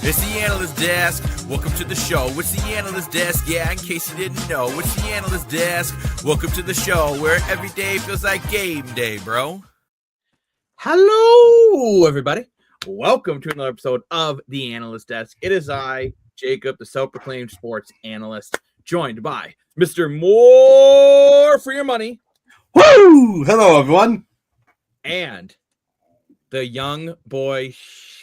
It's the Analyst Desk. Welcome to the show. It's the Analyst Desk. Yeah, in case you didn't know, it's the Analyst Desk. Welcome to the show where every day feels like game day, bro. Hello, everybody. Welcome to another episode of the Analyst Desk. It is I, Jacob, the self-proclaimed sports analyst, joined by Mr. More for Your Money. Woo! Hello, everyone. And the young boy,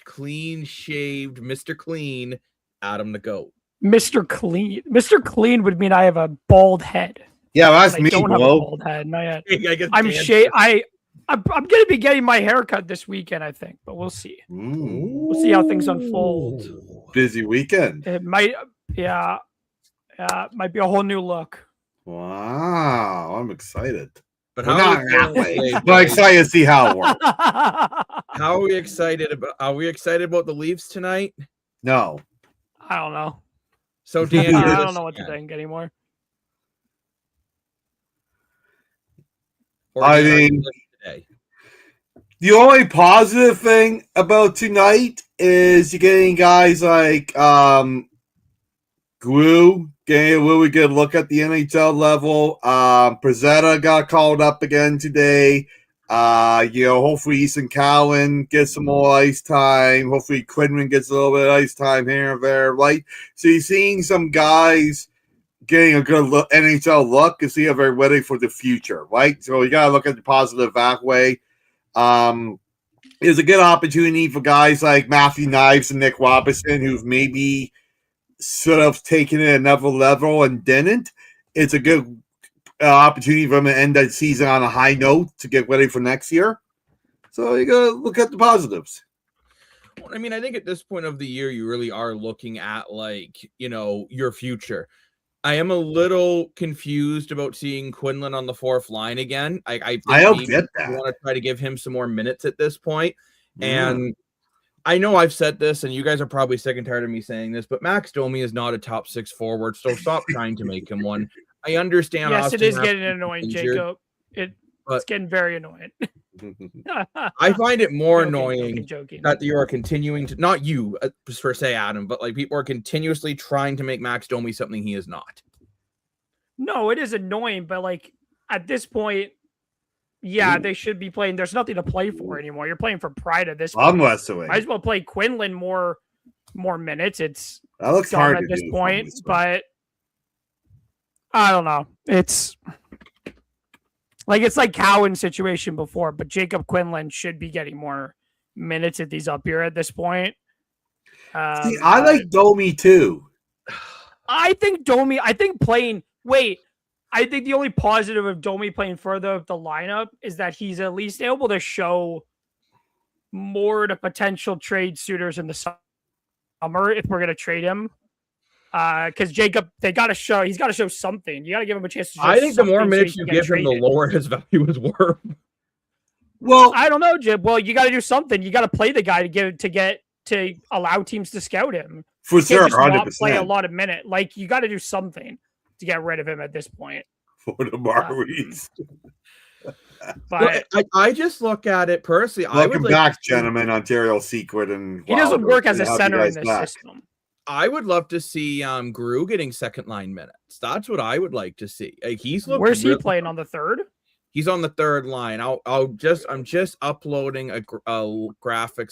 clean-shaved Mr. Clean, Adam the Goat. Mr. Clean. Mr. Clean would mean I have a bald head. Yeah, that's me, I don't have a bald head. Not yet. I'm going to be getting my haircut this weekend, I think, but we'll see. We'll see how things unfold. Busy weekend. It might, might be a whole new look. Wow, I'm excited. But We're not that way. But excited to see how it works. How are we excited about? Are we excited about the Leafs tonight? No. I don't know. So Dan, I don't know what to think anymore. I mean, the only positive thing about tonight is you're getting guys like Glue getting a really good look at the NHL level. Pezzetta got called up again today. Hopefully Ethan Cowan gets some more ice time. Hopefully Quinlan gets a little bit of ice time here and there. Right? So you're seeing some guys getting a good NHL look to see if they're ready for the future, right? So you got to look at the positive that way. It's a good opportunity for guys like Matthew Knives and Nick Robinson, who've maybe sort of taken it another level and didn't. It's a good opportunity for them to end that season on a high note to get ready for next year. So you got to look at the positives. I mean, I think at this point of the year, you really are looking at your future. I am a little confused about seeing Quinlan on the fourth line again. I don't get that. I want to try to give him some more minutes at this point. And I know I've said this, and you guys are probably sick and tired of me saying this, but Max Domi is not a top six forward, so stop trying to make him one. I understand. Yes, Austin it is getting annoying, Jacob. It's getting very annoying. I find it more annoying that you are continuing to, not you per se, Adam, but like people are continuously trying to make Max Domi something he is not. No, it is annoying, but like at this point, they should be playing. There's nothing to play for anymore. You're playing for pride at this point. I'm wrestling. Might as well play Quinlan more minutes. It's that looks hard at this point, but I don't know. It's like Cowan's situation before, but Jacob Quinlan should be getting more minutes if he's up here at this point. I like Domi too. I think the only positive of Domi playing further of the lineup is that he's at least able to show more to potential trade suitors in the summer if we're going to trade him. Because Jacob, he's got to show something. You got to give him a chance to show I think the more minutes so you give him, the lower his value is worth. Well, I don't know, Jim. Well, you got to do something. You got to play the guy to allow teams to scout him. For sure, 100%. Play a lot of minutes. Like, you got to do something to get rid of him at this point. For the Marlies. But I just look at it personally. Welcome back, gentlemen. Ontario Secret and he doesn't work as a center in this system. I would love to see Gru getting second line minutes. That's what I would like to see. Like where's he playing on the third? He's on the third line. I'm just uploading a graphic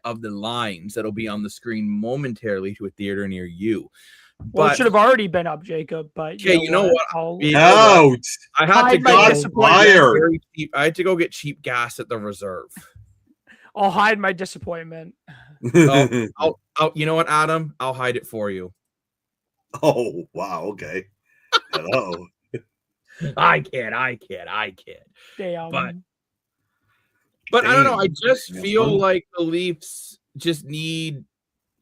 of the lines that'll be on the screen momentarily to a theater near you. Well, it should have already been up, Jacob. But okay, you know what? I had to go get cheap gas at the reserve. I'll hide my disappointment. I'll you know what, Adam? I'll hide it for you. Oh, wow. Okay. Hello. I kid. Damn. But I don't know. I just feel like the Leafs just need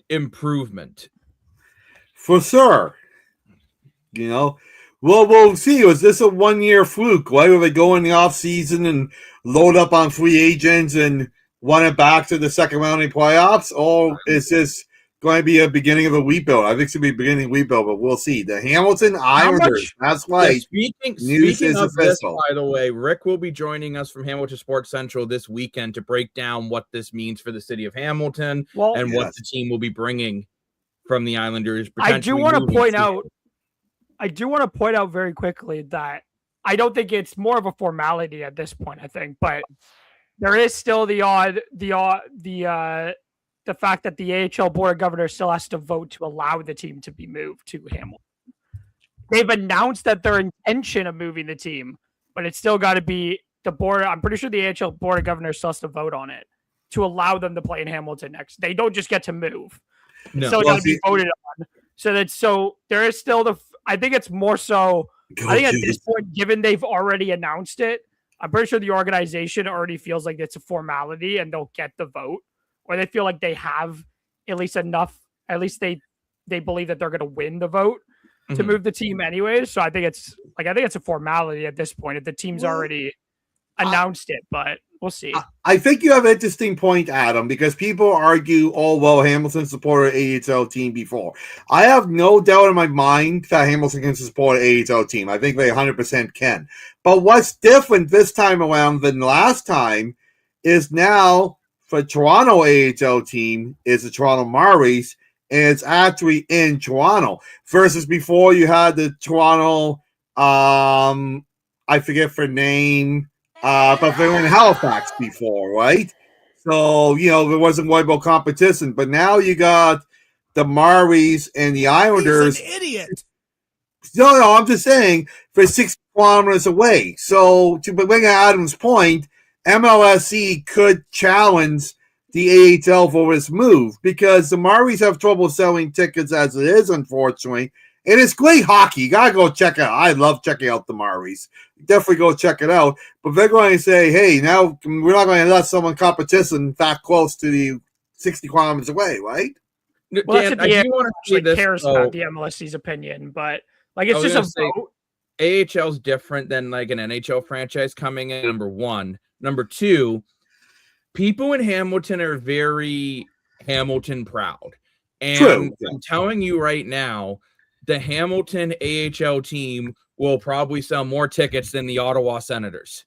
improvement. For sure. We'll see. Was this a one-year fluke? Why would they go in the offseason and load up on free agents and run it back to the second round of playoffs? Or is this going to be a beginning of a rebuild. I think it's going to be a beginning of a rebuild, but we'll see. The Hamilton Islanders. That's right. News speaking is of this, official. by the way, Rick will be joining us from Hamilton Sports Central this weekend to break down what this means for the city of Hamilton and what the team will be bringing from the Islanders. I do want to point out very quickly that I don't think it's more of a formality at this point, I think, but there is still the fact that the AHL Board of Governors still has to vote to allow the team to be moved to Hamilton. They've announced that their intention of moving the team, but it's still got to be the board. I'm pretty sure the AHL Board of Governors still has to vote on it to allow them to play in Hamilton next. They don't just get to move. No. So it's got to be voted on. So there is still I think it's more so. I think at this point, given they've already announced it, I'm pretty sure the organization already feels like it's a formality and they'll get the vote, or they feel like they have at least enough. At least they believe that they're going to win the vote to move the team anyways. So I think it's a formality at this point if the team's already announced it, but we'll see. I think you have an interesting point, Adam, because people argue, oh, well, Hamilton supported an AHL team before. I have no doubt in my mind that Hamilton can support an AHL team. I think they 100% can. But what's different this time around than last time is now for Toronto AHL team is the Toronto Maoris, and it's actually in Toronto versus before you had the Toronto, I forget for name, but they were in Halifax before, right? So, there wasn't worried about competition, but now you got the Maoris and the Islanders. He's an idiot. No, I'm just saying for 6 kilometers away. So to bring Adam's point, MLSE could challenge the AHL for this move because the Maoris have trouble selling tickets as it is, unfortunately. And it's great hockey. You got to go check it out. I love checking out the Maoris. Definitely go check it out. But they're going to say, hey, now we're not going to let someone competition that close to the 60 kilometers away, right? Well, Dan, I do want to say cares about the MLSE's opinion, but it's just a vote. AHL's different than like an NHL franchise coming in, number one. Number two, people in Hamilton are very Hamilton proud. And True. I'm telling you right now, the Hamilton AHL team will probably sell more tickets than the Ottawa Senators.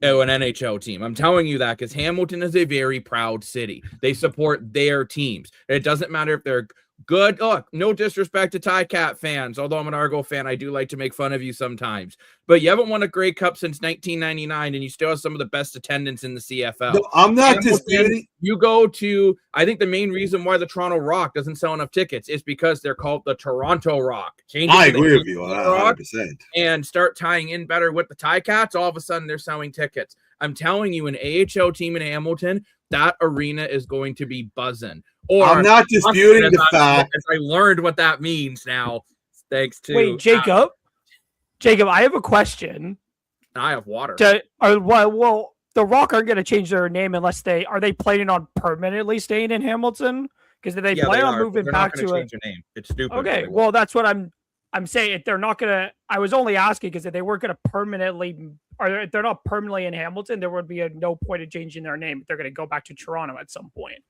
Oh, an NHL team. I'm telling you that because Hamilton is a very proud city. They support their teams. It doesn't matter if they're good. Look, no disrespect to Ticat fans. Although I'm an Argo fan, I do like to make fun of you sometimes. But you haven't won a Grey Cup since 1999, and you still have some of the best attendance in the CFL. No, I'm not disputing. You go to, I think the main reason why the Toronto Rock doesn't sell enough tickets is because they're called the Toronto Rock. I agree with you 100%. And start tying in better with the Ticats, all of a sudden they're selling tickets. I'm telling you, an AHL team in Hamilton, that arena is going to be buzzing. Or I'm not disputing the fact. I learned what that means now, thanks to. Wait, Jacob, I have a question. I have water. Well, the Rock aren't going to change their name unless are they planning on permanently staying in Hamilton? Because they plan on moving back to change their name. It's stupid. Okay, well, that's what I'm saying. If they're not going to, I was only asking because if they weren't going to permanently, or if they're not permanently in Hamilton, there would be no point in changing their name. They're going to go back to Toronto at some point.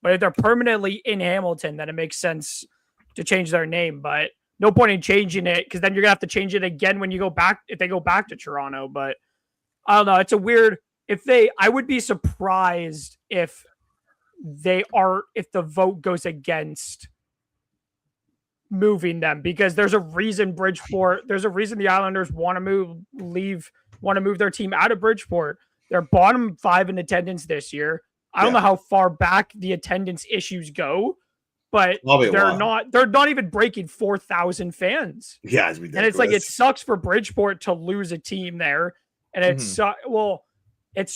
But if they're permanently in Hamilton, then it makes sense to change their name. But no point in changing it because then you're gonna have to change it again when you go back if they go back to Toronto. But I don't know. It's a weird. I would be surprised if the vote goes against moving them because there's a reason the Islanders want to move their team out of Bridgeport. They're bottom 5 in attendance this year. I don't know how far back the attendance issues go, but they're not even breaking 4,000 fans. Yeah, it's ridiculous. And it's like it sucks for Bridgeport to lose a team there, and it's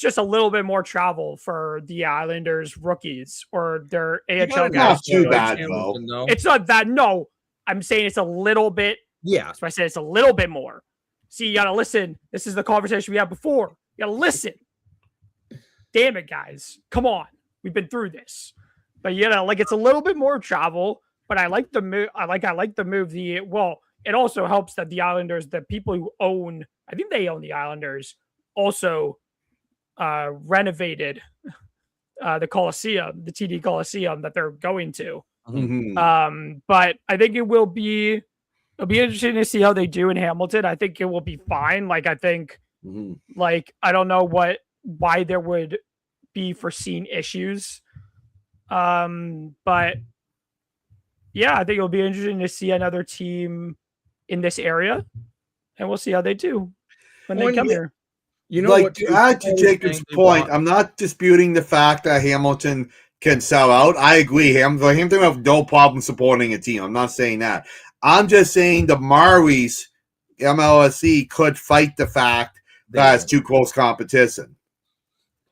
just a little bit more travel for the Islanders rookies or their AHL guys. Not too bad though. It's not that. No, I'm saying it's a little bit. Yeah, so I said it's a little bit more. See, you gotta listen. This is the conversation we had before. You gotta listen. Damn it, guys. Come on. We've been through this. But it's a little bit more travel, but I like the move. I like the move. It also helps that the Islanders, the people who own, I think they own the Islanders, also renovated the Coliseum, the TD Coliseum that they're going to. Mhm. But I think it'll be interesting to see how they do in Hamilton. I think it will be fine. Like I think Mhm. like I don't know why there would be foreseen issues. But yeah, I think it'll be interesting to see another team in this area, and we'll see how they do when they Well, come yeah. here. You know Like what? to too? add to People always Jacob's saying they point, want- I'm not disputing the fact that Hamilton can sell out. I agree. Hamilton have no problem supporting a team. I'm not saying that. I'm just saying the Maoris, MLSE, could fight the fact that it's too close competition.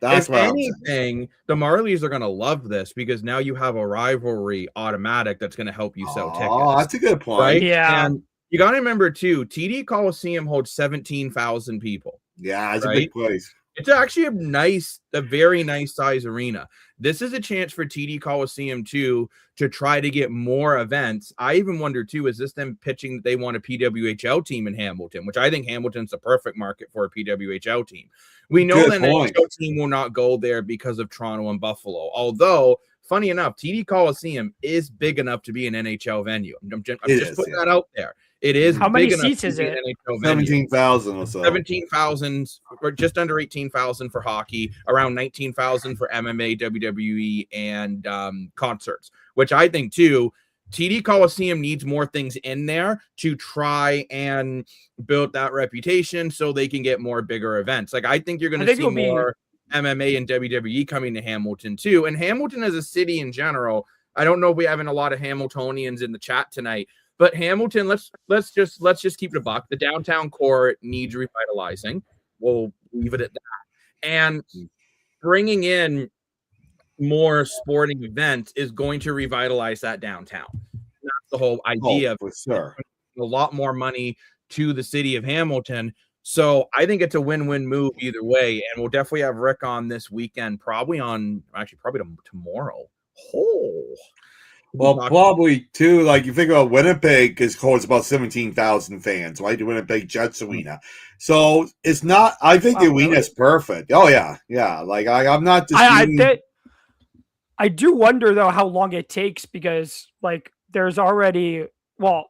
That's if what I'm saying. anything, the Marlies are going to love this because now you have a rivalry automatic that's going to help you sell tickets. Oh, that's a good point. Right? Yeah. And you got to remember, too, TD Coliseum holds 17,000 people. Yeah, it's a Right? big place. It's actually a very nice size arena. This is a chance for TD Coliseum too to try to get more events. I even wonder too, is this them pitching that they want a PWHL team in Hamilton, which I think Hamilton's the perfect market for a PWHL team. We know Good that point. NHL team will not go there because of Toronto and Buffalo. Although, funny enough, TD Coliseum is big enough to be an NHL venue. I'm just putting that out there. It is. How many big enough seats to is be an it? NHL venue. 17,000 or so. 17,000 or just under 18,000 for hockey, around 19,000 for MMA, WWE, and concerts, which I think too, TD Coliseum needs more things in there to try and build that reputation so they can get more bigger events. Like I think you're going to see more MMA and WWE coming to Hamilton too. And Hamilton as a city in general, I don't know if we having a lot of Hamiltonians in the chat tonight. But Hamilton, let's just keep it a buck. The downtown core needs revitalizing. We'll leave it at that. And bringing in more sporting events is going to revitalize that downtown. That's the whole idea. For sure. A lot more money to the city of Hamilton. So I think it's a win-win move either way. And we'll definitely have Rick on this weekend, probably tomorrow. Well, probably too. Like you think about Winnipeg holds about 17,000 fans, right? The Winnipeg Jets arena. So it's not. I think the arena is perfect. Oh yeah. Like I'm not. I do wonder though how long it takes because like there's already. Well,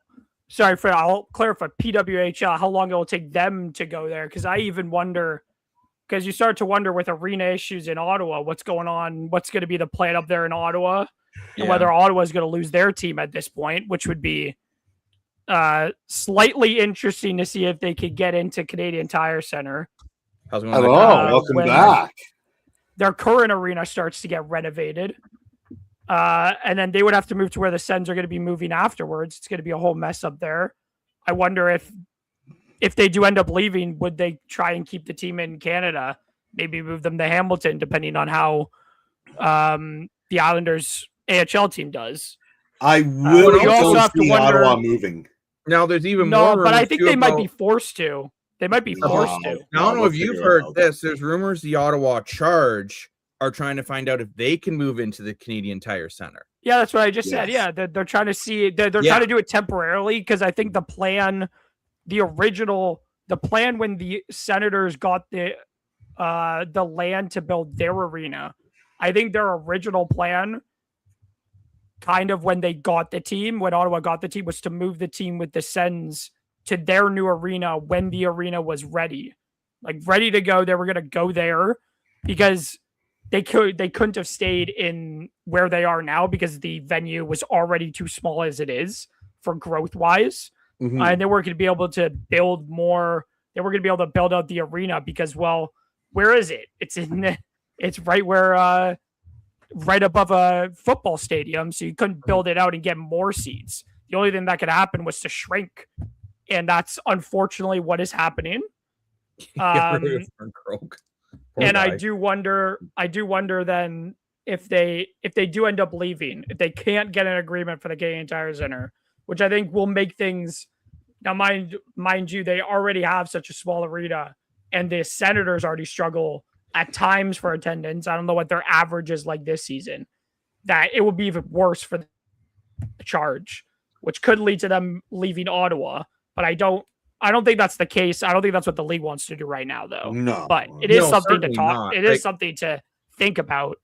sorry for I'll clarify. PWHL how long it will take them to go there because I even wonder. Because you start to wonder with arena issues in Ottawa, what's going on? What's going to be the plan up there in Ottawa? And whether Ottawa is going to lose their team at this point, which would be slightly interesting to see if they could get into Canadian Tire Center. Hello, welcome back. Their current arena starts to get renovated. And then they would have to move to where the Sens are going to be moving afterwards. It's going to be a whole mess up there. I wonder if they do end up leaving, would they try and keep the team in Canada? Maybe move them to Hamilton, depending on how the Islanders AHL team does. I really don't see Ottawa moving. Now there's even more. No, but I think they might be forced to. They might be forced to. I don't know if you've heard this. There's rumors the Ottawa Charge are trying to find out if they can move into the Canadian Tire Center. Yeah, that's what I just said. Yeah, they're trying to see. They're trying to do it temporarily because I think the plan when the Senators got the land to build their arena, I think their original plan, kind of when Ottawa got the team, was to move the team with the Sens to their new arena when the arena was ready, like ready to go. They were going to go there because they couldn't have stayed in where they are now because the venue was already too small as it is for growth wise. Mm-hmm. And they weren't going to be able to build more. They were going to be able to build out the arena because, well, where is it? It's right where, right above a football stadium. So you couldn't build it out and get more seats. The only thing that could happen was to shrink. And that's unfortunately what is happening. And I do wonder then if they do end up leaving, if they can't get an agreement for the Canadian Tire Center, which I think will make things now, mind you, they already have such a small arena, and the Senators already struggle at times for attendance. I don't know what their average is like this season. That it will be even worse for the Charge, which could lead to them leaving Ottawa. But I don't think that's the case. I don't think that's what the league wants to do right now, though. No, but it is something to talk. Not. It is something to think about.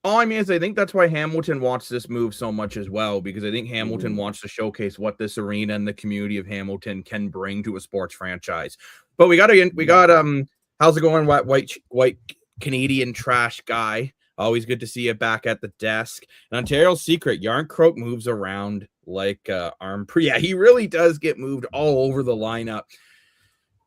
All I mean is I think that's why Hamilton wants this move so much as well, because I think Hamilton wants to showcase what this arena and the community of Hamilton can bring to a sports franchise. But we got how's it going, white Canadian trash guy? Always good to see you back at the desk. And Ontario's secret, Yarncroke moves around like arm. Yeah, he really does get moved all over the lineup.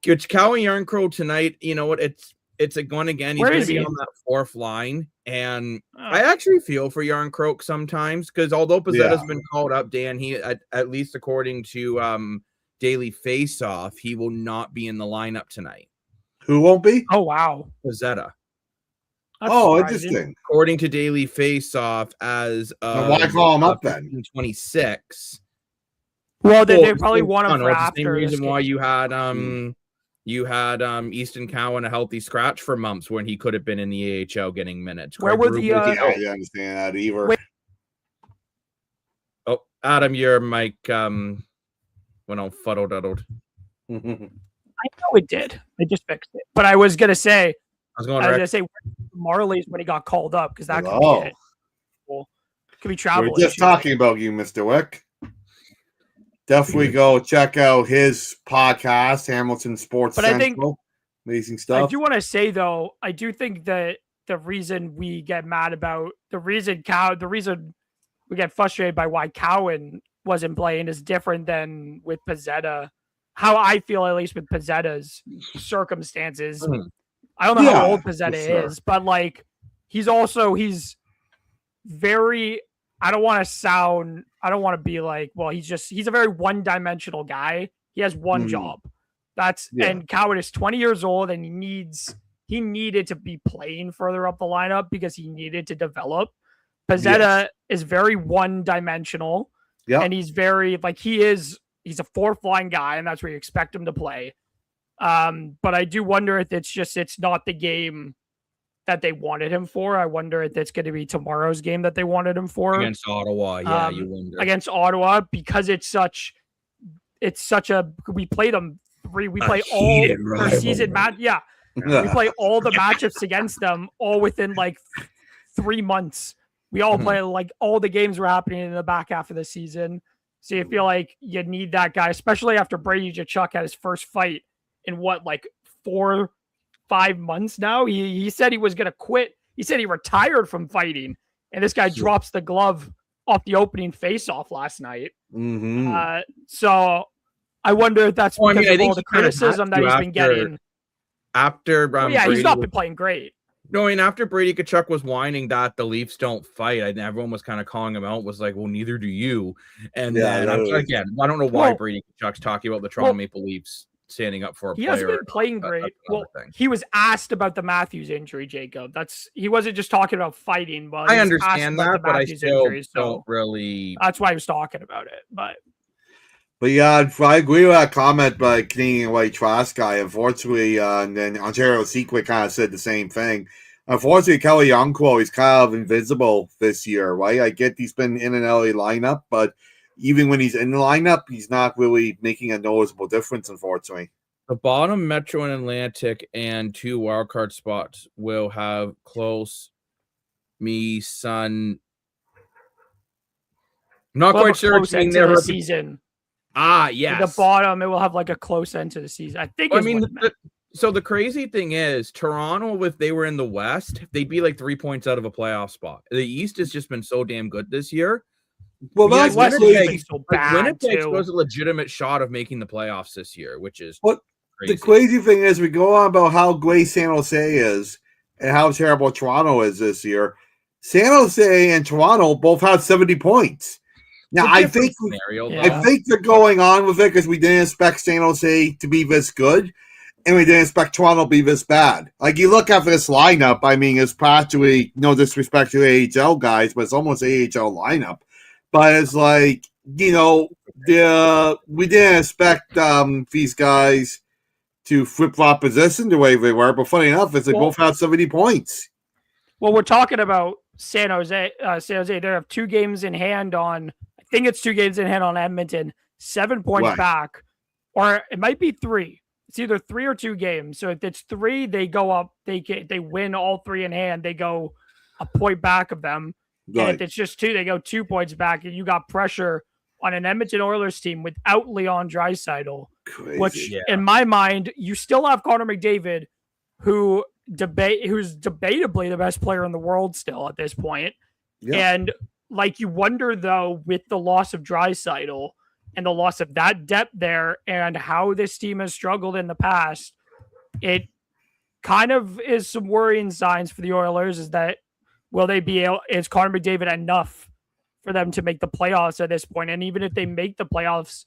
It's Cowie Yarncroke tonight. You know what? It's a gun again. He's going to be on that fourth line. And I actually feel for Yarncroke sometimes, because although Pezzetta's been called up, Dan, he at least according to Daily Faceoff, he will not be in the lineup tonight. Who won't be? Oh, wow. Pezzetta. Interesting. According to Daily Faceoff, as why call him up then? 26. Well, they probably want him for after. The same reason why you had Easton Cowan a healthy scratch for months when he could have been in the AHL getting minutes. Where were the? I understand that either. Oh, Adam, your mic went all fuddled. I know it did. I just fixed it. But I was gonna say, Marley's when he got called up, because that could be it. Well, could be travel. We're just talking about you, Mr. Wick. Definitely go check out his podcast, Hamilton Sports Central. I think amazing stuff. I do want to say though, I do think that the reason we get mad about the reason we get frustrated by why Cowan wasn't playing is different than with Pezzetta. How I feel, at least with Pezzetta's circumstances. I don't know how old Pezzetta is, but like he's very. I don't want to be like, well, he's a very one-dimensional guy. He has one job. And Cowan is 20 years old, and he needed to be playing further up the lineup because he needed to develop. Pezzetta is very one-dimensional, and he's very he's a fourth line guy, and that's where you expect him to play. But I do wonder if it's not the game that they wanted him for. I wonder if it's going to be tomorrow's game that they wanted him for against Ottawa. Yeah, you wonder against Ottawa, because it's such a we play them three. We play all their season match. Yeah, we play all the matchups against them all within like 3 months. We all play like all the games were happening in the back half of the season. So you feel like you need that guy, especially after Brady Tkachuk had his first fight in 4-5 months now. He said he was going to quit. He said he retired from fighting, and this guy drops the glove off the opening face-off last night. So I wonder if that's because of all the criticism that he's been getting. He's not been playing great. No, and after Brady Tkachuk was whining that the Leafs don't fight, and everyone was kind of calling him out, was like, well, neither do you. And then, again, I don't know why Brady Tkachuk's talking about the Toronto Maple Leafs standing up for a player. He hasn't been playing great. Well, he was asked about the Matthews injury, Jacob. He wasn't just talking about fighting. But I understand that, but I still don't really. That's why he was talking about it. But yeah, I agree with that comment by Canadian White Trash Guy. Unfortunately, and then Ontario Secret kind of said the same thing. Unfortunately, Kelly Youngquo is kind of invisible this year, right? I get he's been in an LA lineup, but even when he's in the lineup, he's not really making a noticeable difference, unfortunately. The bottom Metro and Atlantic and 2 wildcard spots will have close me, son. Not quite sure it's being there for season. Yes. The bottom, it will have like a close end to the season. I think. So the crazy thing is, Toronto, if they were in the West, they'd be like 3 points out of a playoff spot. The East has just been so damn good this year. Well, that's Winnipeg was a legitimate shot of making the playoffs this year, which is crazy. The crazy thing is, we go on about how great San Jose is and how terrible Toronto is this year. San Jose and Toronto both have 70 points. Now, I think they're going on with it because we didn't expect San Jose to be this good, and we didn't expect Toronto to be this bad. Like, you look at this lineup, I mean, it's practically no disrespect to AHL guys, but it's almost AHL lineup. But it's like, we didn't expect these guys to flip-flop position the way they were, but funny enough, they both have 70 points. Well, we're talking about San Jose. They have 2 games in hand on. I think it's 2 games in hand on Edmonton, 7 points back, or it might be 3. It's either 3 or 2 games. So if it's 3, they go up. They win all 3 in hand. They go a point back of them. Right. And if it's just 2, they go 2 points back, and you got pressure on an Edmonton Oilers team without Leon Draisaitl, which in my mind, you still have Connor McDavid, who's debatably the best player in the world still at this point. Yeah. And like, you wonder though, with the loss of Draisaitl and the loss of that depth there and how this team has struggled in the past, it kind of is some worrying signs for the Oilers. Is that is Connor McDavid enough for them to make the playoffs at this point? And even if they make the playoffs,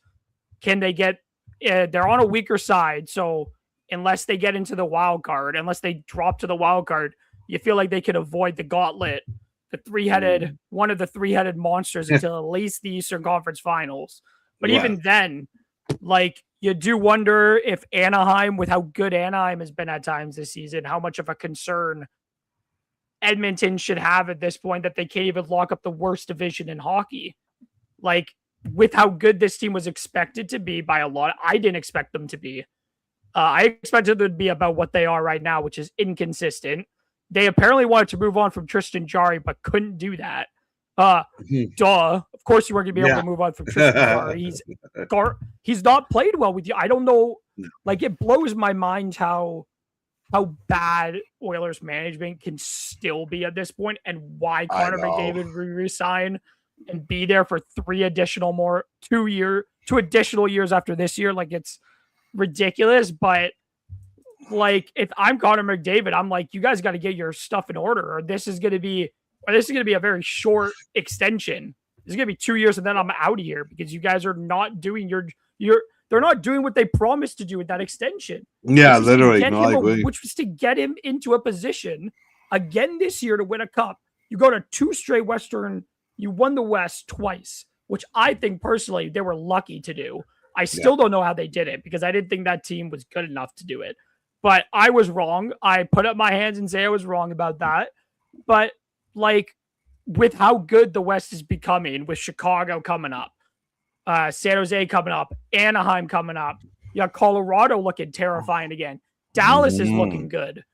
can they get they're on a weaker side, so unless they get into the wild card, unless they drop to the wild card, you feel like they could avoid the gauntlet, one of the three-headed monsters until at least the Eastern Conference Finals. But even then, like, you do wonder if Anaheim, with how good Anaheim has been at times this season, how much of a concern Edmonton should have at this point that they can't even lock up the worst division in hockey. Like, with how good this team was expected to be by a lot, I didn't expect them to be. I expected them to be about what they are right now, which is inconsistent. They apparently wanted to move on from Tristan Jarry, but couldn't do that. Duh. Of course you weren't going to be able to move on from Tristan Jarry. He's not played well with you. I don't know. Like, it blows my mind how bad Oilers management can still be at this point, and why Connor McDavid resign and be there for 2 additional years after this year. Like, it's ridiculous. But like, if I'm Connor McDavid, I'm like, you guys got to get your stuff in order, or this is going to be a very short extension. This is going to be 2 years, and then I'm out of here, because you guys are not doing they're not doing what they promised to do with that extension. Yeah, literally. Which was to get him into a position again this year to win a cup. You go to 2 straight Western. You won the West twice, which I think personally they were lucky to do. I still don't know how they did it, because I didn't think that team was good enough to do it. But I was wrong. I put up my hands and say I was wrong about that. But like, with how good the West is becoming, with Chicago coming up, San Jose coming up, Anaheim coming up, you got Colorado looking terrifying again. Dallas is looking good.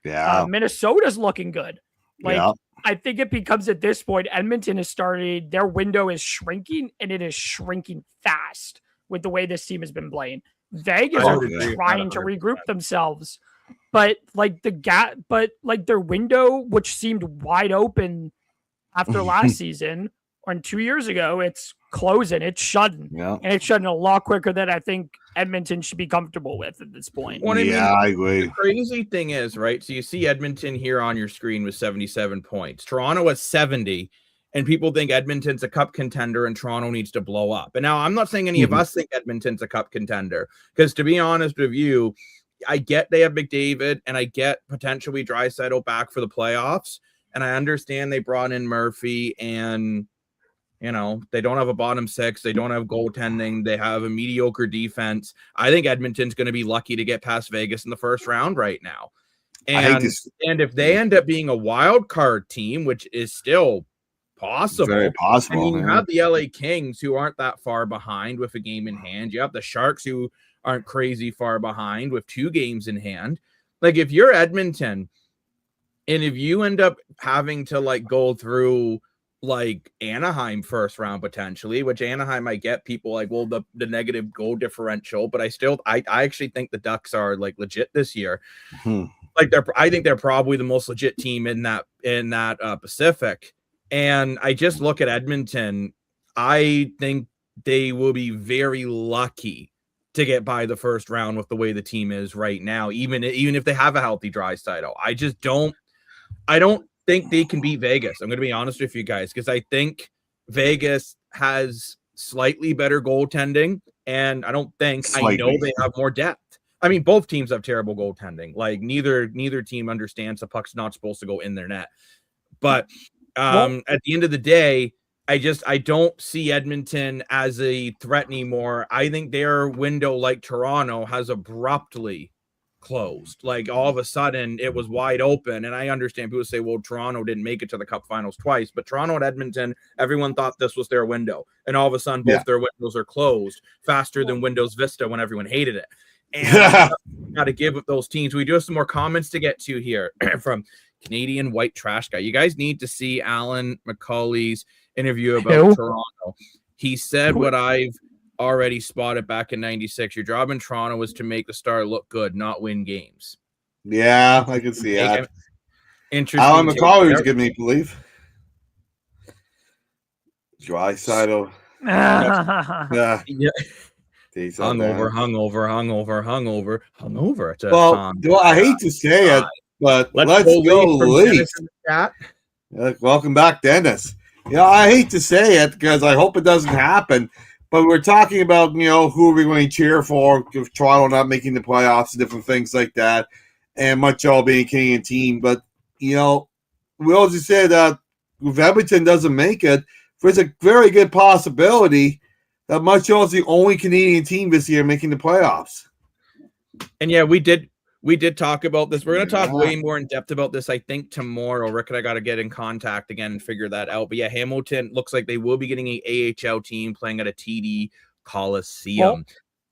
Yeah. Minnesota's looking good. Like, I think it becomes, at this point, Edmonton has started, their window is shrinking, and it is shrinking fast with the way this team has been playing. Vegas are trying to regroup themselves, but like their window, which seemed wide open after last season or 2 years ago, it's closing, it's shutting, and it's shutting a lot quicker than I think Edmonton should be comfortable with at this point. Well, I agree. The crazy thing is, right? So you see Edmonton here on your screen with 77 points, Toronto has 70. And people think Edmonton's a cup contender and Toronto needs to blow up. And now I'm not saying any of us think Edmonton's a cup contender, because to be honest with you, I get they have McDavid, and I get potentially Draisaitl back for the playoffs. And I understand they brought in Murphy, and, you know, they don't have a bottom 6. They don't have goaltending. They have a mediocre defense. I think Edmonton's going to be lucky to get past Vegas in the first round right now. And if they end up being a wild card team, which is still possible. Very possible. I mean, you have the LA Kings, who aren't that far behind with a game in hand. You have the Sharks, who aren't crazy far behind with 2 games in hand. Like, if you're Edmonton, and if you end up having to like go through like Anaheim first round potentially, which Anaheim might get people like, well, the negative goal differential, but I actually think the Ducks are like legit this year. Like, I think they're probably the most legit team in that Pacific. And I just look at Edmonton. I think they will be very lucky to get by the first round with the way the team is right now, even if they have a healthy Draisaitl. I don't think they can beat Vegas. I'm going to be honest with you guys, because I think Vegas has slightly better goaltending, and I know they have more depth. I mean, both teams have terrible goaltending. Like, neither team understands the puck's not supposed to go in their net. But at the end of the day, I don't see Edmonton as a threat anymore. I think their window, like Toronto, has abruptly closed. Like, all of a sudden it was wide open. And I understand people say, well, Toronto didn't make it to the Cup Finals twice, but Toronto and Edmonton, everyone thought this was their window. And all of a sudden both their windows are closed faster than Windows Vista when everyone hated it. And got to give with those teams. We do have some more comments to get to here from Canadian White Trash Guy. You guys need to see Alan McCauley's interview about Toronto. He said what I've already spotted back in 96. Your job in Toronto was to make the Star look good, not win games. Yeah, I can see that. Interesting. Alan McCauley was good maple leaf. Dry side of yeah. Hungover. Well, I hate to say it, but let's go Leafs. Welcome back, Dennis. I hate to say it because I hope it doesn't happen, but we're talking about, who are we going to cheer for if Toronto not making the playoffs and different things like that, and Montreal being a Canadian team. But, we also say that if Edmonton doesn't make it, there's a very good possibility that Montreal is the only Canadian team this year making the playoffs. And yeah, we did talk about this. We're going to talk way more in depth about this, I think, tomorrow. Rick and I got to get in contact again and figure that out. But yeah, Hamilton looks like they will be getting an AHL team playing at a TD Coliseum. Well,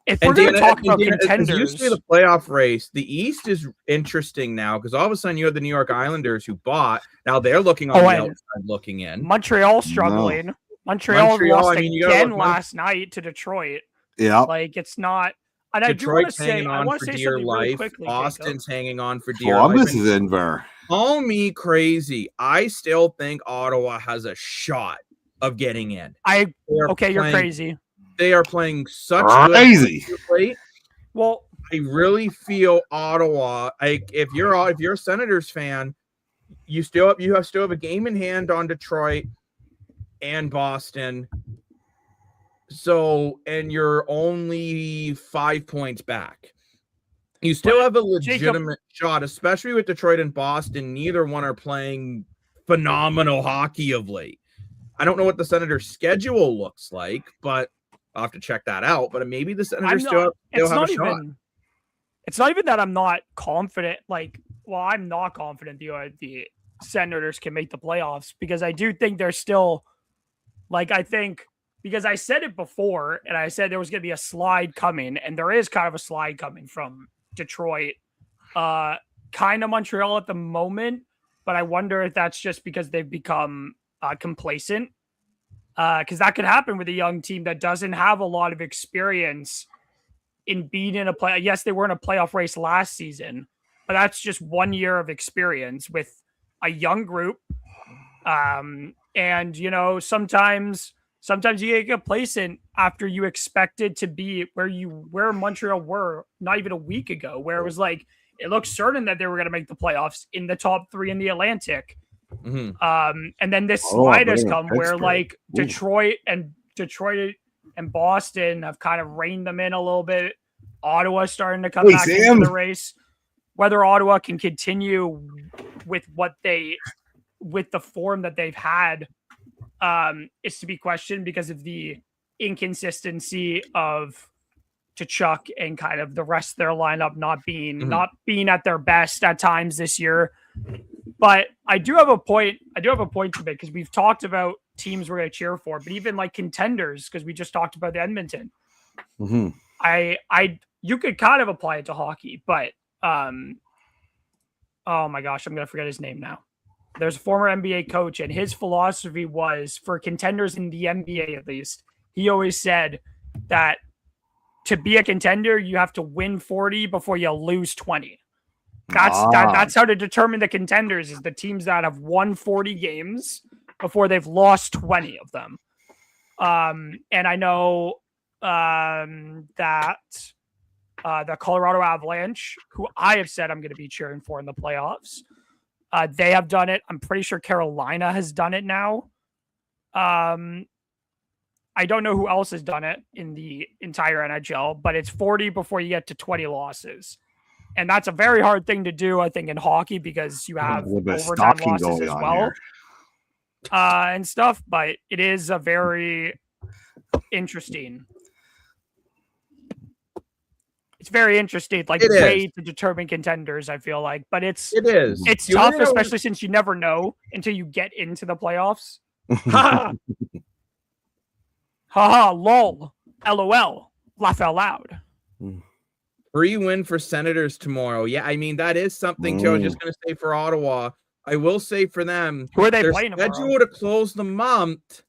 if we're going to talk about contenders, you say the playoff race, the East is interesting now because all of a sudden you have the New York Islanders who bought. Now they're looking on the outside looking in. Montreal struggling. No. Montreal lost again last night to Detroit. Yeah. It's not. And Detroit's hanging on for dear life. Quickly, Boston's hanging on for dear life. Columbus is in there. Call me crazy. I still think Ottawa has a shot of getting in. You're crazy. They are playing such crazy. Good. Well, I really feel Ottawa. If you're a Senators fan, you still have a game in hand on Detroit and Boston. So, and you're only 5 points back. You still have a legitimate shot, especially with Detroit and Boston. Neither one are playing phenomenal hockey of late. I don't know what the Senators' schedule looks like, but I'll have to check that out. But maybe the Senators still have a shot. It's not even that I'm not confident. I'm not confident the Senators can make the playoffs because I do think they're still, because I said it before, and I said there was going to be a slide coming, and there is kind of a slide coming from Detroit, kind of Montreal at the moment, but I wonder if that's just because they've become complacent, because that could happen with a young team that doesn't have a lot of experience in being in a play. Yes, they were in a playoff race last season, but that's just 1 year of experience with a young group, and Sometimes you get complacent after you expected to be where Montreal were not even a week ago, where it was it looked certain that they were going to make the playoffs in the top 3 in the Atlantic. Mm-hmm. And then this slide has come where Detroit and Boston have kind of reined them in a little bit. Ottawa starting to come back into the race. Whether Ottawa can continue with the form that they've had is to be questioned because of the inconsistency of Tkachuk and kind of the rest of their lineup not being at their best at times this year. But I do have a point to make because we've talked about teams we're going to cheer for, but even contenders, because we just talked about the Edmonton. Mm-hmm. You could kind of apply it to hockey, but oh my gosh, I'm going to forget his name now. There's a former NBA coach, and his philosophy was for contenders in the NBA, at least. He always said that to be a contender, you have to win 40 before you lose 20. That's how to determine the contenders is the teams that have won 40 games before they've lost 20 of them. And I know that the Colorado Avalanche, who I have said I'm going to be cheering for in the playoffs, they have done it. I'm pretty sure Carolina has done it now. I don't know who else has done it in the entire NHL, but it's 40 before you get to 20 losses. And that's a very hard thing to do, I think, in hockey because you have overtime losses as well and stuff. But it is a very interesting. It's very interesting, way to determine contenders, I feel like. But it's tough, especially since you never know until you get into the playoffs. Ha ha, lol, LOL, laugh out loud. Free win for Senators tomorrow. Yeah, I mean, that is something too. I was just going to say for Ottawa. I will say for them, Who are they their playing schedule tomorrow? to close the month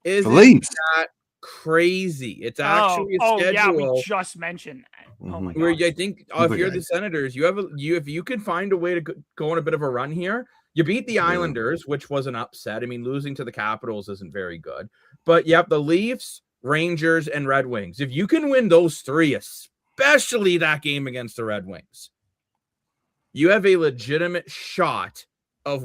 isn't Leafs. that crazy. It's actually a schedule. Yeah, we just mentioned that. Oh my where gosh. I think if you're the Senators, if you can find a way to go on a bit of a run here, you beat the Islanders, which was an upset. I mean, losing to the Capitals isn't very good, but you have the Leafs, Rangers, and Red Wings. If you can win those three, especially that game against the Red Wings, you have a legitimate shot of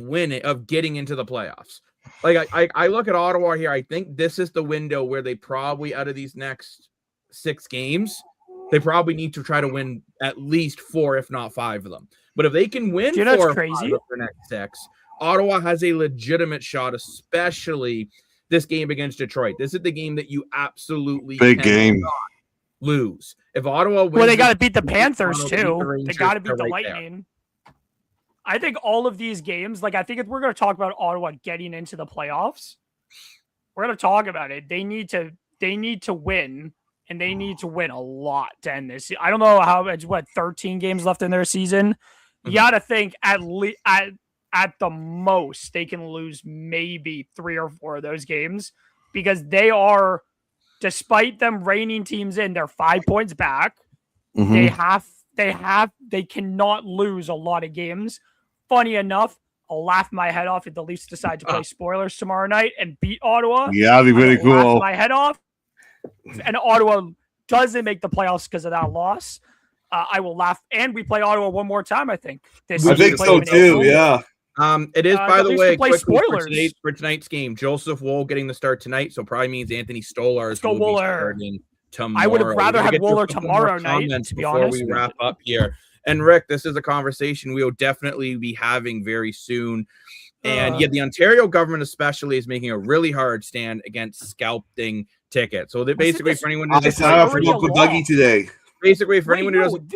getting into the playoffs. Like I look at Ottawa here, I think this is the window where they probably, out of these next 6 games, they probably need to try to win at least 4, if not 5 of them. But if they can win 4 or 5 of the next 6, Ottawa has a legitimate shot, especially this game against Detroit. This is the game that you absolutely lose. If Ottawa wins, well, they got to beat the Panthers too. They got to beat the Lightning. I think all of these games, like I think if we're going to talk about Ottawa getting into the playoffs, we're going to talk about it. They need to win, and they need to win a lot to end this. I don't know how it's 13 games left in their season. You got to think at the most they can lose maybe 3 or 4 of those games, because they are, despite them reining teams in, they're 5 points back. They cannot lose a lot of games. Funny enough, I'll laugh my head off if the Leafs decide to play spoilers tomorrow night and beat Ottawa. Yeah, that'd be pretty cool. Laugh my head off. And Ottawa doesn't make the playoffs because of that loss. I will laugh. And we play Ottawa one more time, I think. I think so too, yeah. It is, by the way, quickly for tonight's game. Joseph Woll getting the start tonight, so probably means Anthony Stolarz will be starting tomorrow. I would have rather had Wooler tomorrow night, to be honest. Before we wrap up here. And Rick, this is a conversation we will definitely be having very soon. And the Ontario government especially is making a really hard stand against scalping tickets. So that basically, for anyone who today. Basically, for anyone who doesn't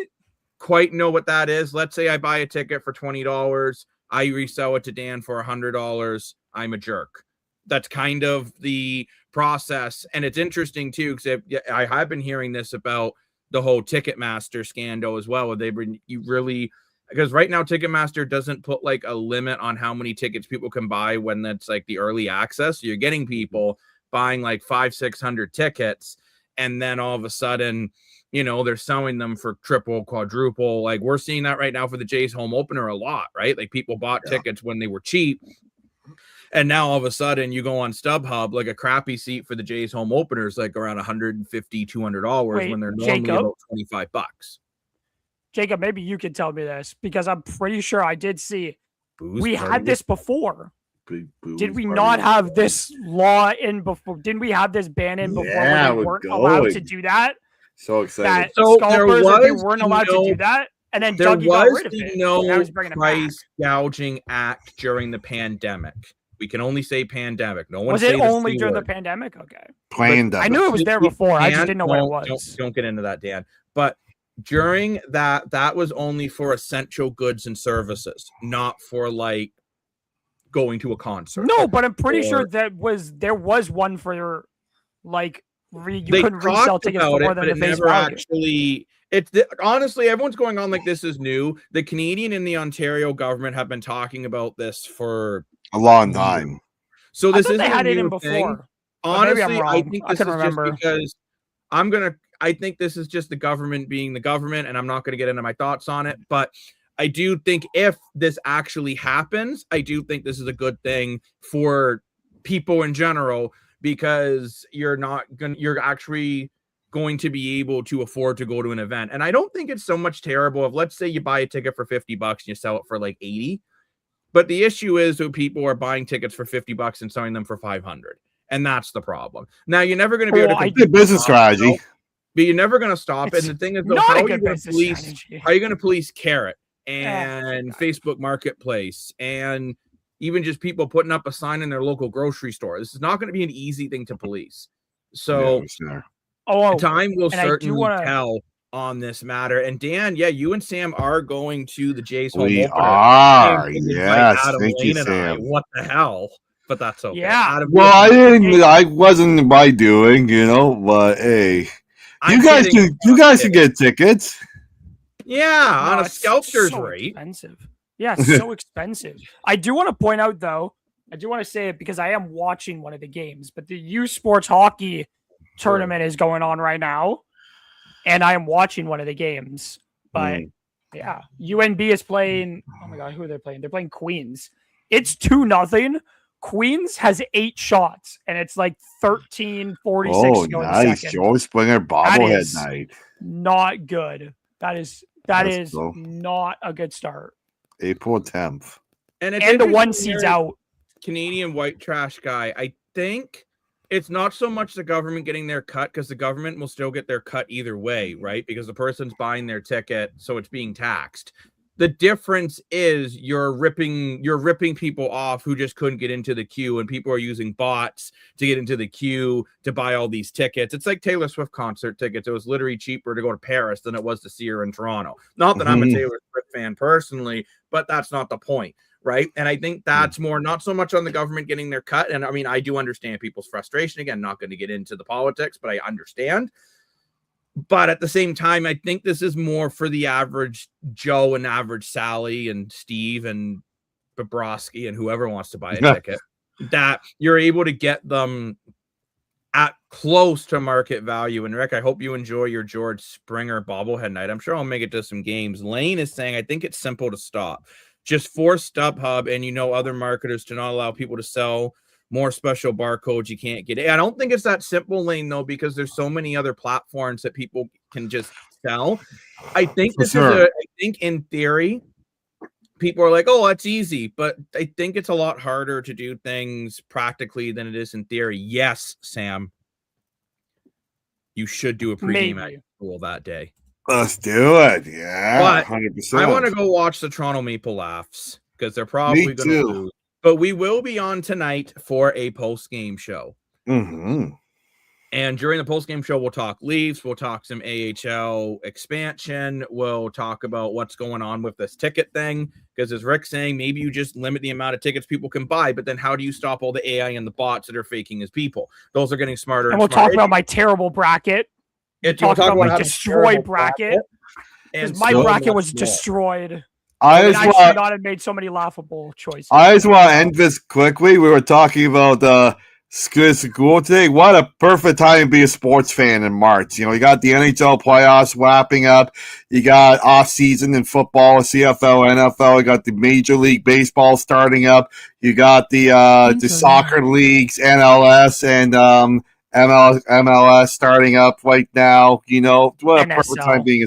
quite know what that is, let's say I buy a ticket for $20, I resell it to Dan for $100. I'm a jerk. That's kind of the process. And it's interesting too, because I have been hearing this about the whole Ticketmaster scandal as well. Because right now Ticketmaster doesn't put like a limit on how many tickets people can buy when that's like the early access. So you're getting people buying like 500-600 tickets, and then all of a sudden, they're selling them for triple, quadruple. Like we're seeing that right now for the Jays home opener a lot, right? Like people bought tickets when they were cheap. And now all of a sudden you go on StubHub, like a crappy seat for the Jays home openers, like around $150, $200 when they're normally about $25. Jacob, maybe you could tell me this, because I'm pretty sure I did see we had this before. Did we not have this law in before? Didn't we have this ban in before when we weren't allowed to do that? So excited. So there was, weren't allowed to do that. And then there Dougie got rid of it. No price gouging act during the pandemic. We can only say pandemic. No one was it only during the pandemic? Okay. Pandemic. I knew it was there before. I just didn't know what it was. Don't get into that, Dan. But during that was only for essential goods and services, not for like going to a concert. No, but I'm pretty sure there was one for like you couldn't resell tickets for more than the face value. Honestly, everyone's going on like this is new. The Canadian and the Ontario government have been talking about this for a long time. So this is they had it in before. Thing. Honestly, I think this is just because I think this is just the government being the government, and I'm not going to get into my thoughts on it, but I do think if this actually happens, I do think this is a good thing for people in general, because you're actually going to be able to afford to go to an event. And I don't think it's so much terrible if, let's say you buy a ticket for $50 and you sell it for like 80. But the issue is that people are buying tickets for $50 and selling them for 500. And that's the problem. Now you're never going to be able to do business strategy, but you're never going to stop it. And the thing is, though, how are you going to police Carrot and Facebook Marketplace and even just people putting up a sign in their local grocery store? This is not going to be an easy thing to police. So time will certainly tell on this matter. And Dan, you and Sam are going to the Jays home opener. We are, yes. Thank you, Sam. What the hell? But that's okay. Yeah. I wasn't by doing, but hey, you guys can get tickets. Yeah, on a it's sculptor's so rate. expensive. Yeah, it's so expensive. I do want to point out, though, I do want to say it because I am watching one of the games, but the U Sports Hockey tournament is going on right now, and I am watching one of the games. But yeah, UNB is playing. Oh my god, who are they playing? They're playing Queens. It's 2-0. Queens has 8 shots, and it's like 13:46 Oh, to go in the nice. second. Joe Springer bobblehead night. Not good. That is Let's go. not a good start. April 10th. And The 1 seed's out. Canadian white trash guy. I think it's not so much the government getting their cut, because the government will still get their cut either way, right? Because the person's buying their ticket, so it's being taxed. The difference is you're ripping people off who just couldn't get into the queue, and people are using bots to get into the queue to buy all these tickets. It's like Taylor Swift concert tickets. It was literally cheaper to go to Paris than it was to see her in Toronto. Not that I'm a Taylor Swift fan personally, but that's not the point, right? And I think that's more not so much on the government getting their cut. And I mean, I do understand people's frustration. Again, not going to get into the politics, but I understand. But at the same time, I think this is more for the average Joe and average Sally and Steve and Bobrovsky and whoever wants to buy a ticket, that you're able to get them at close to market value. And Rick, I hope you enjoy your George Springer bobblehead night. I'm sure I'll make it to some games. Lane is saying, I think it's simple to stop. Just force StubHub and other marketers to not allow people to sell more special barcodes you can't get. I don't think it's that simple, Lane, though, because there's so many other platforms that people can just sell. I think I think in theory, people are like, oh, that's easy, but I think it's a lot harder to do things practically than it is in theory. Yes, Sam, you should do a pregame at school that day. Let's do it. Yeah, but 100%. I want to go watch the Toronto Maple Laughs because they're probably going to lose. But we will be on tonight for a post-game show. Mm-hmm. And during the post-game show, we'll talk Leafs. We'll talk some AHL expansion. We'll talk about what's going on with this ticket thing. Because as Rick's saying, maybe you just limit the amount of tickets people can buy. But then how do you stop all the AI and the bots that are faking as people? Those are getting smarter. And we'll talk about my terrible bracket. We'll talk about my destroyed bracket. Because my bracket was destroyed. I should not have made so many laughable choices. I just want to end this quickly. We were talking about school today. What a perfect time to be a sports fan in March. You got the NHL playoffs wrapping up. You got off season in football, CFL, NFL. You got the Major League Baseball starting up. You got the soccer leagues, NLS and MLS starting up right now. What a perfect time being a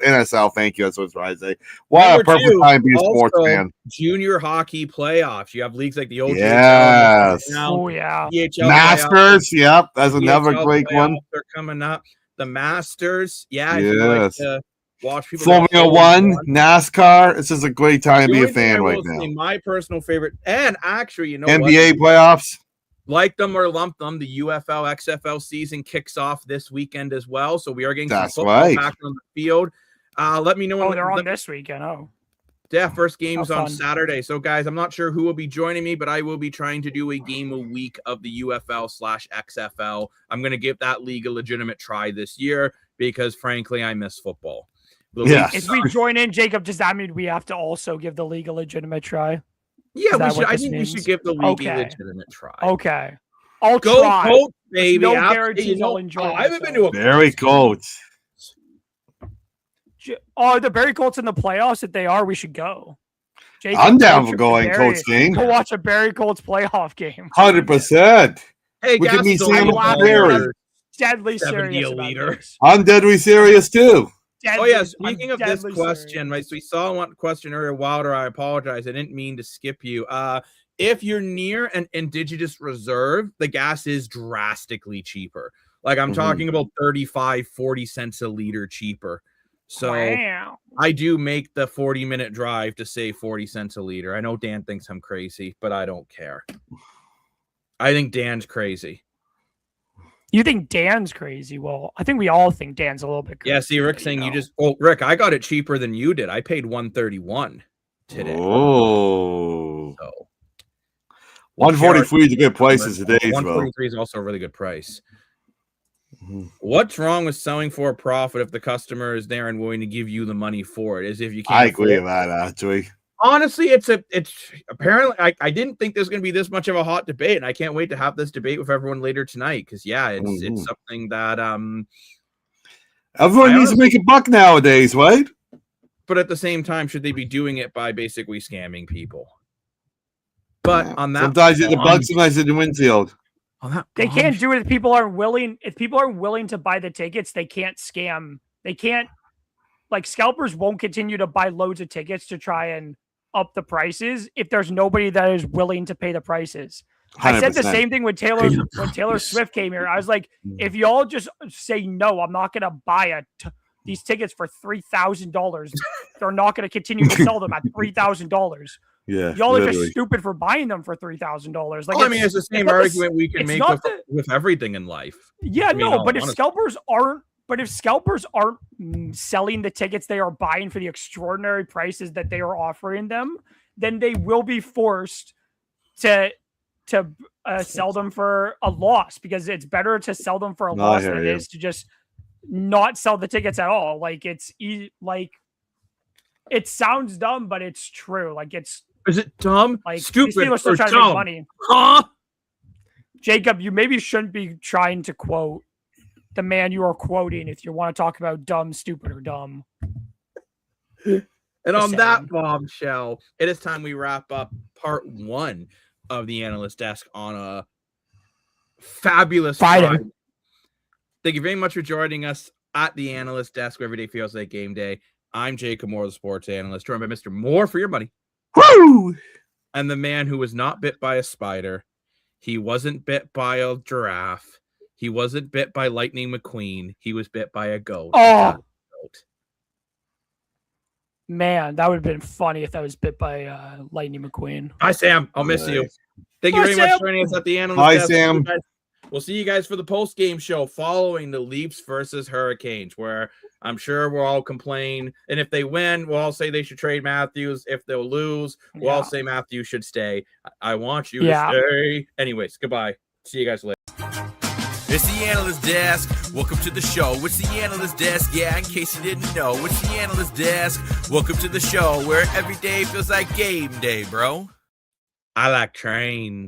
NSL, thank you. That's what I was trying to say. What a perfect time to be a sports fan. Junior hockey playoffs. You have leagues like the OJ. Yes. Oh, yeah. EHL Masters. Yep. That's another great one. They're coming up. The Masters. Yeah. Yes. If you like to watch people. Formula One, NASCAR. This is a great time to be a fan right now. My personal favorite. And actually, NBA playoffs. Like them or lump them, the UFL XFL season kicks off this weekend as well. So we are getting some football back on the field. Let me know. Oh, they're on this weekend. Oh, yeah. First game's on Saturday. So guys, I'm not sure who will be joining me, but I will be trying to do a game a week of the UFL/XFL. I'm going to give that league a legitimate try this year because frankly, I miss football. If we join in, Jacob, does that mean we have to also give the league a legitimate try? Yeah, I think we should give the league a legitimate try. Okay. I'll try. Colts, baby. No guarantees I'll enjoy I haven't been to a Barry Colts. Oh, the Barry Colts in the playoffs? If they are, we should go. Jacob, I'm down for going Colts game. Go watch a Barry Colts playoff game. 100%. Hey, we guys, can be Sam Barry. Deadly serious about this. I'm deadly serious too. Speaking of this question, right? So we saw one question earlier, Wilder. I apologize. I didn't mean to skip you. If you're near an indigenous reserve, the gas is drastically cheaper. Like I'm talking about 35-40 cents a liter cheaper. So I do make the 40-minute drive to save 40 cents a liter. I know Dan thinks I'm crazy, but I don't care. I think Dan's crazy. You think Dan's crazy? Well, I think we all think Dan's a little bit crazy. Yeah, see, Rick's saying you just... Oh, Rick, I got it cheaper than you did. I paid $131 today. Oh. So, 143 is a good price in today's. 143 is also a really good price. What's wrong with selling for a profit if the customer is there and willing to give you the money for it? As if you can't. I agree with that, actually. Honestly, it's apparently I didn't think there's going to be this much of a hot debate, and I can't wait to have this debate with everyone later tonight because it's something that everyone needs to make a buck nowadays, right? But at the same time, should they be doing it by basically scamming people? But on that, sometimes it's the bug, sometimes it's the windshield. They can't do it if people aren't willing. If people aren't willing to buy the tickets, they can't scam. They can't. Like scalpers won't continue to buy loads of tickets to try and up the prices if there's nobody that is willing to pay the prices. 100%. I said the same thing when Taylor Swift came here. I was like, if y'all just say no, I'm not going to buy these tickets for $3,000. They're not going to continue to sell them at $3,000. Yeah, y'all are just stupid for buying them for $3,000. Like, I mean, it's the same argument we can make with everything in life. Yeah, but if scalpers aren't selling the tickets they are buying for the extraordinary prices that they are offering them, then they will be forced to sell them for a loss, because it's better to sell them for a loss than it is to just not sell the tickets at all. Like it sounds dumb, but it's true. Like is it dumb? Like stupid or still trying to make money. Huh? Jacob, you maybe shouldn't be trying to quote the man you are quoting if you want to talk about dumb, stupid, or dumb. And on that bombshell, it is time we wrap up part 1 of the Analyst Desk on a fabulous Friday. Thank you very much for joining us at the Analyst Desk, where every day feels like game day. I'm Jacob Moore, the sports analyst, joined by Mr. Moore for your money. Woo! And the man who was not bit by a spider. He wasn't bit by a giraffe. He wasn't bit by Lightning McQueen. He was bit by a goat. Oh, man, that would have been funny if I was bit by Lightning McQueen. Hi, Sam. I'll miss you. Thank you very much for joining us at the Analyst Desk. Hi, Sam. We'll see you guys for the post-game show following the Leafs versus Hurricanes, where I'm sure we'll all complain. And if they win, we'll all say they should trade Matthews. If they'll lose, we'll all say Matthews should stay. I want you to stay. Anyways, goodbye. See you guys later. It's the Analyst Desk. Welcome to the show. It's the Analyst Desk. Yeah, in case you didn't know, it's the Analyst Desk. Welcome to the show where every day feels like game day, bro. I like trains.